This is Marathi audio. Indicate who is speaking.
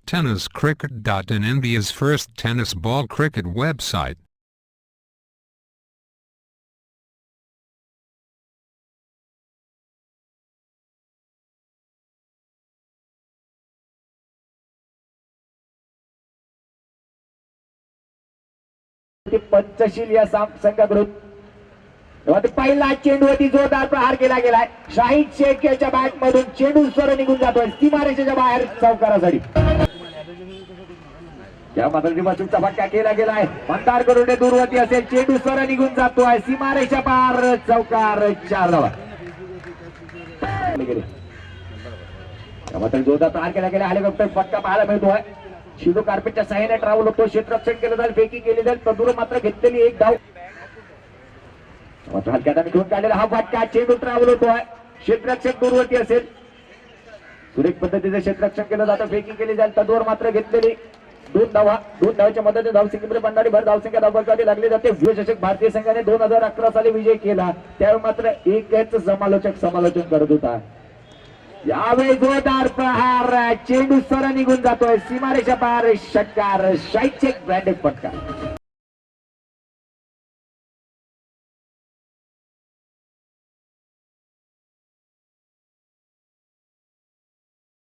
Speaker 1: TennisCricket.in, India's first tennis ball cricket website.
Speaker 2: Panchsheel या संघाकडून पहिला चेंडूवरती जोरदार प्रहार केला गेलाय. शाहिद शेख याच्या बॅट मधून चेंडू सर निघून जातोय सीमारेषेच्या बाहेर चौकारासाठी. या मात्र फटका केला गेलाय. मंदार करून दूरवरती असेल, चेंडू सर निघून जातोय सीमारेषा पार चौकार 4 धावा. मात्र जोरदार प्रहार केला गेला. हेलिकॉप्टर फटका पाहायला मिळतोय. शिडू कार्पेटच्या साह्याने ट्रॅव्हल होतो. क्षेत्ररक्षण केलं जाईल, फेकी केली जाईल. तंदूर मात्र घेतलेली एक धाव. मात्र हलक्यात घेऊन काढलेला हा फटका. चेंडू ट्रॅव्हल होतोय. क्षेत्ररक्षण दूरवरती असेल. सुरेख पद्धतीचे क्षेत्ररक्षण केलं जातं, फेकी केली जाईल. तंदूर मात्र घेतलेली 2 धावाच्या मदतीने धावसंख्येमध्ये भंडारी भर धावसंख्या धावफलकासाठी लागली जाते. विश्वचषक भारतीय संघाने 2011 साली विजय केला. त्यावेळी मात्र एकच समालोचन करत होता. यावेळी जोरदार प्रहार, चेंडू सर निघून जातोय सीमारेषा पार षटकार. शाहिद शेख ब्रँडेड फटका.